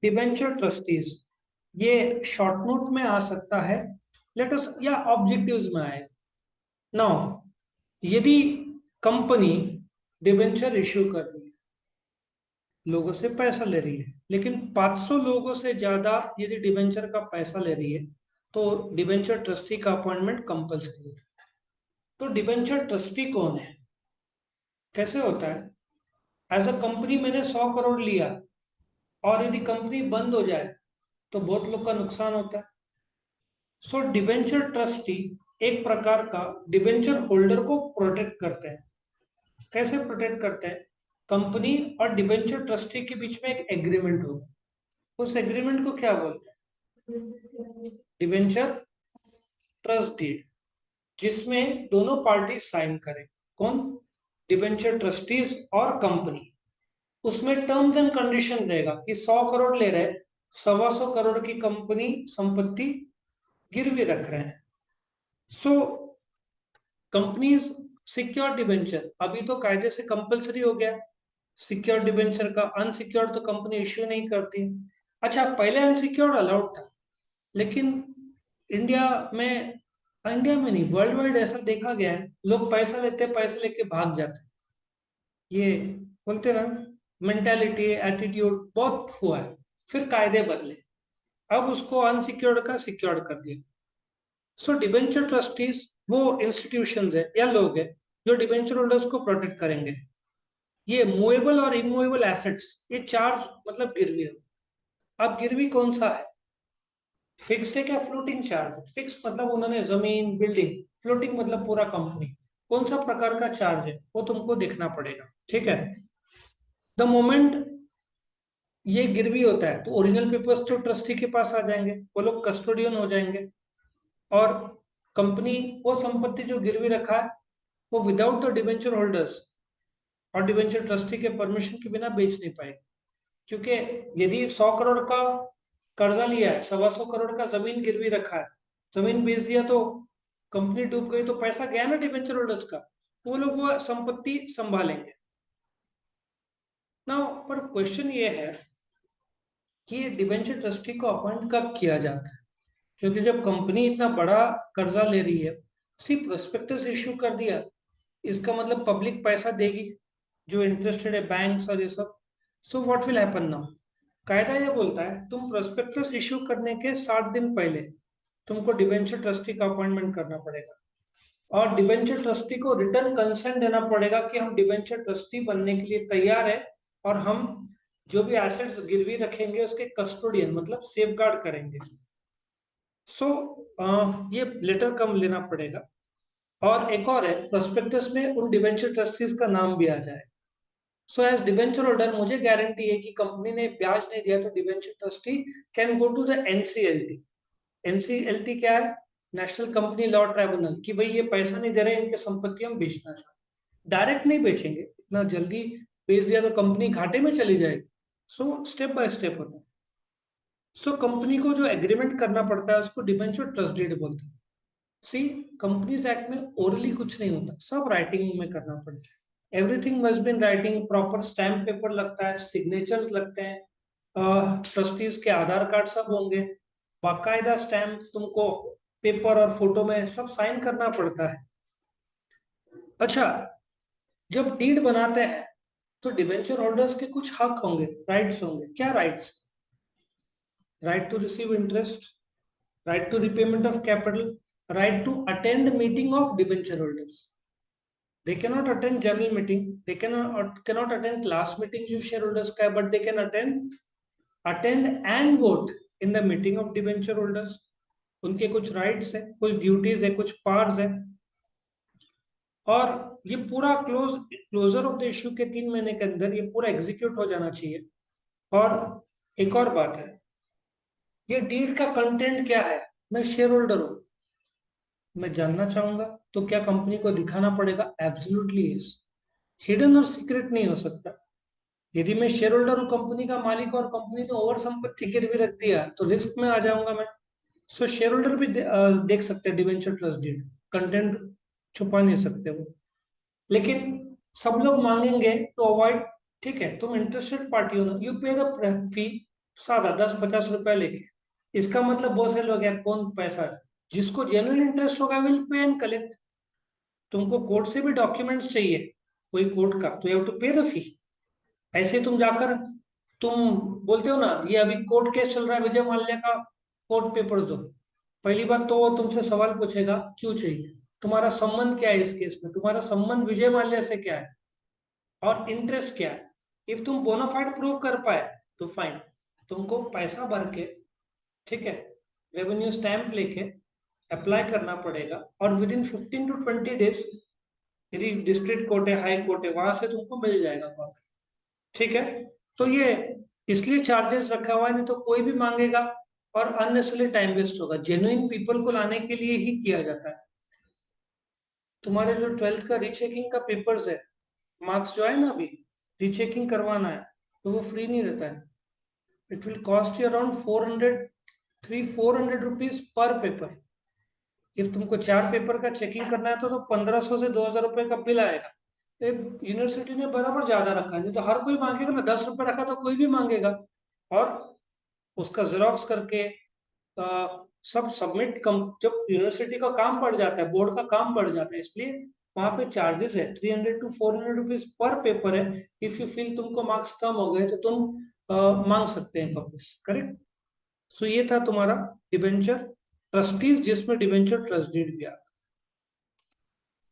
Debenture trustees, ये short note में आ सकता है, लेट अस, या ऑब्जेक्टिव्स में आए। नाउ, यदि कंपनी डिबेंचर इश्यू कर रही है, लोगों से पैसा ले रही है, लेकिन 500 लोगों से ज्यादा यदि डिबेंचर का पैसा ले रही है, तो डिबेंचर ट्रस्टी का अपॉइंटमेंट कंपल्सरी है। तो डिबेंचर ट्रस्टी कौन है, कैसे होता है? एज अ कंपनी मैंने 100 करोड़ लिया, और यदि कंपनी बंद हो जाए तो बहुत लोग का नुकसान होता है। सो डिबेंचर ट्रस्टी एक प्रकार का डिबेंचर होल्डर को प्रोटेक्ट करते हैं। कैसे प्रोटेक्ट करते हैं? कंपनी और डिबेंचर ट्रस्टी के बीच में एक एग्रीमेंट होगा। उस एग्रीमेंट को क्या बोलते हैं? डिबेंचर ट्रस्ट डीड, जिसमें दोनों पार्टी साइन करें। कौन? डिबेंचर ट्रस्टीज और कंपनी। उसमें टर्म्स एंड कंडीशन रहेगा कि 100 करोड़ ले रहे, 125 करोड़ की कंपनी संपत्ति गिरवी रख रहे हैं। सो कंपनीज सिक्योर डिबेंचर अभी तो कायदे से कंपलसरी हो गया, सिक्योर डिबेंचर का। अनसिक्योर तो कंपनी इश्यू नहीं करती। अच्छा, पहले अनसिक्योर अलाउड था, लेकिन इंडिया में इंडिया में नहीं, वर्ल्ड वाइड ऐसा देखा गया है, लोग पैसा लेते हैं, पैसा लेके भाग जाते हैं। ये बोलते ना, मेंटेलिटी एटीट्यूड बहुत हुआ है। फिर कायदे बदले, अब उसको अनसिक्योर्ड का सिक्योर्ड कर दिया। सो डिबेंचर ट्रस्टीज वो इंस्टीट्यूशंस है या लोग है जो डिबेंचर होल्डर्स को प्रोटेक्ट करेंगे। ये मूवेबल और इमूवेबल एसेट्स, ये चार मतलब गिरवी है। अब गिरवी कौन सा है? फिक्स्ड है क्या फ्लोटिंग चार्ज? फिक्स मतलब उन्होंने जमीन बिल्डिंग, फ्लोटिंग मतलब पूरा कंपनी। कौन सा प्रकार का चार्ज है वो तुमको देखना पड़ेगा, ठीक है? द मोमेंट ये गिरवी होता है तो ओरिजिनल पेपर्स तो ट्रस्टी के पास आ जाएंगे, वो लोग कस्टोडियन हो जाएंगे। और कंपनी वो संपत्ति जो गिरवी रखा है वो विदाउट द डिबेंचर होल्डर्स और डिबेंचर ट्रस्टी के परमिशन के बिना बेच नहीं पाएगी। क्योंकि यदि 100 करोड़ का कर्जा लिया है, 125 करोड़ का जमीन गिरवी रखा है, जमीन बेच दिया तो कंपनी डूब गई, तो पैसा गया ना डिबेंचर होल्डर्स का, वो लोग वो संपत्ति संभालेंगे ना। पर क्वेश्चन ये है कि डिबेंचर ट्रस्टी को अपॉइंट कब किया जाता है? क्योंकि जब कंपनी इतना बड़ा कर्जा ले रही है, सिर्फ प्रोस्पेक्टस इश्यू कर दिया, इसका मतलब पब्लिक पैसा देगी, जो इंटरेस्टेड है, बैंक्स और ये सब। So what will happen now? कायदा ये बोलता है तुम प्रोस्पेक्टस इश्यू करने के 60 दिन पहले तुमको डिबेंचर ट्रस्टी का अपॉइंटमेंट करना पड़ेगा, और डिबेंचर ट्रस्टी को रिटर्न कंसेंट देना पड़ेगा कि हम डिबेंचर ट्रस्टी बनने के लिए तैयार है, और हम जो भी एसेट्स गिरवी रखेंगे उसके कस्टोडियन मतलब सेफ गार्ड करेंगे। सो ये लेटर कम लेना पड़ेगा। और एक और है, प्रोस्पेक्टस में उन डिबेंचर ट्रस्टीज का नाम भी आ जाए। सो एज डिबेंचर होल्डर मुझे गारंटी है कि कंपनी ने ब्याज नहीं दिया तो debenture trustee can go to the NCLT. NCLT क्या है? नेशनल कंपनी लॉ ट्राइब्यूनल, कि भाई ये पैसा नहीं दे रहे, इनके संपत्ति हम बेचना चाहते हैं। डायरेक्ट नहीं बेचेंगे, इतना जल्दी बेच दिया तो कंपनी घाटे में चली जाएगी। सो स्टेप बाय स्टेप होता है। सो कंपनी को जो एग्रीमेंट करना पड़ता है उसको डिबेंचर ट्रस्ट डीड बोलते हैं। सी, कंपनीज एक्ट में ओरली कुछ नहीं होता, सब राइटिंग में करना पड़ता है। Everything must be in writing, proper stamp paper लगता है, सिग्नेचर्स लगते हैं, ट्रस्टीज के आधार कार्ड सब होंगे, बाकायदा स्टैम्प तुमको पेपर और फोटो में सब साइन करना पड़ता है। अच्छा, जब डीड बनाते हैं तो डिबेंचर होल्डर्स के कुछ हक होंगे, राइट्स होंगे। क्या rights? Right to receive interest, right to repayment of capital, right to attend meeting of debenture holders. They cannot attend general meeting, they cannot attend class meeting जो shareholders का है, but they can attend and vote in the meeting of debenture holders. उनके कुछ rights है, कुछ duties है, कुछ powers है। और ये पूरा क्लोजर ऑफ द इश्यू के 3 महीने के अंदर ये पूरा एग्जीक्यूट हो जाना चाहिए। और एक और बात है, ये डीड का कंटेंट क्या है? मैं शेयर होल्डर हूँ, मैं जानना चाहूंगा, तो क्या कंपनी को दिखाना पड़ेगा? Absolutely yes. हिडन और सीक्रेट नहीं हो सकता। यदि मैं शेयर होल्डर हूँ, कंपनी का मालिक, और कंपनी ने ओवर संपत्ति गिरवी रख दिया तो रिस्क में आ जाऊंगा मैं। सो शेयर होल्डर भी देख सकते हैं डिवेंचर ट्रस्ट डीड, कंटेंट छुपा नहीं सकते वो। लेकिन सब लोग मांगेंगे तो अवॉइड, ठीक है, तुम इंटरेस्टेड पार्टी हो ना, यू पे द फी, सादा 10-50 रुपया लेके। इसका मतलब बहुत से लोग हैं, कौन पैसा, जिसको जेन्युइन इंटरेस्ट होगा विल पे एंड कलेक्ट। तुमको कोर्ट से भी डॉक्यूमेंट्स चाहिए कोई कोर्ट का, तो यू हैव टू पे द फी। ऐसे तुम जाकर तुम बोलते हो ना, ये अभी कोर्ट केस चल रहा है विजय माल्या का, कोर्ट पेपर्स दो। पहली बात तो वो तुमसे सवाल पूछेगा क्यों चाहिए, तुम्हारा संबंध क्या है इस केस में, तुम्हारा संबंध विजय माल्या से क्या है, और इंटरेस्ट क्या है। इफ तुम बोनाफाइड प्रूव कर पाए तो फाइन, तुमको पैसा भर के, ठीक है, रेवेन्यू स्टैंप लेके अप्लाई करना पड़ेगा, और विद इन 15 to 20 days, यदि डिस्ट्रिक्ट कोर्ट है, हाई कोर्ट है, वहां से तुमको मिल जाएगा कॉपी। ठीक है, तो ये इसलिए चार्जेस रखा हुआ है, नहीं तो कोई भी मांगेगा और अननेसेसरी टाइम वेस्ट होगा। जेन्युइन पीपल को लाने के लिए ही किया जाता है। तुम्हारे जो 12th का रीचेकिंग का पेपर्स है, मार्क्स जो है ना, अभी रीचेकिंग करवाना है, तो वो फ्री नहीं रहता है। It will cost you around 400 rupees per paper. If तुमको 4 पेपर का चेकिंग करना है तो 1500 से 2000 रुपए का बिल आएगा। यूनिवर्सिटी ने बराबर ज्यादा रखा है, नहीं तो हर कोई मांगेगा ना, 10 रुपए रखा तो कोई भी मांगेगा। और उसका जेरोक्स करके सब सबमिट कम, जब यूनिवर्सिटी का काम बढ़ जाता है, बोर्ड का काम बढ़ जाता है, इसलिए वहां पे चार्जेस है 300 to 400 रुपीज पर पेपर है। इफ यू फील तुमको मार्क्स कम हो गए तो तुम मांग सकते हैं कॉपीज, करेक्ट। सो ये था तुम्हारा डिबेंचर ट्रस्टीज, जिसमें डिबेंचर ट्रस्ट डीड भी आता है।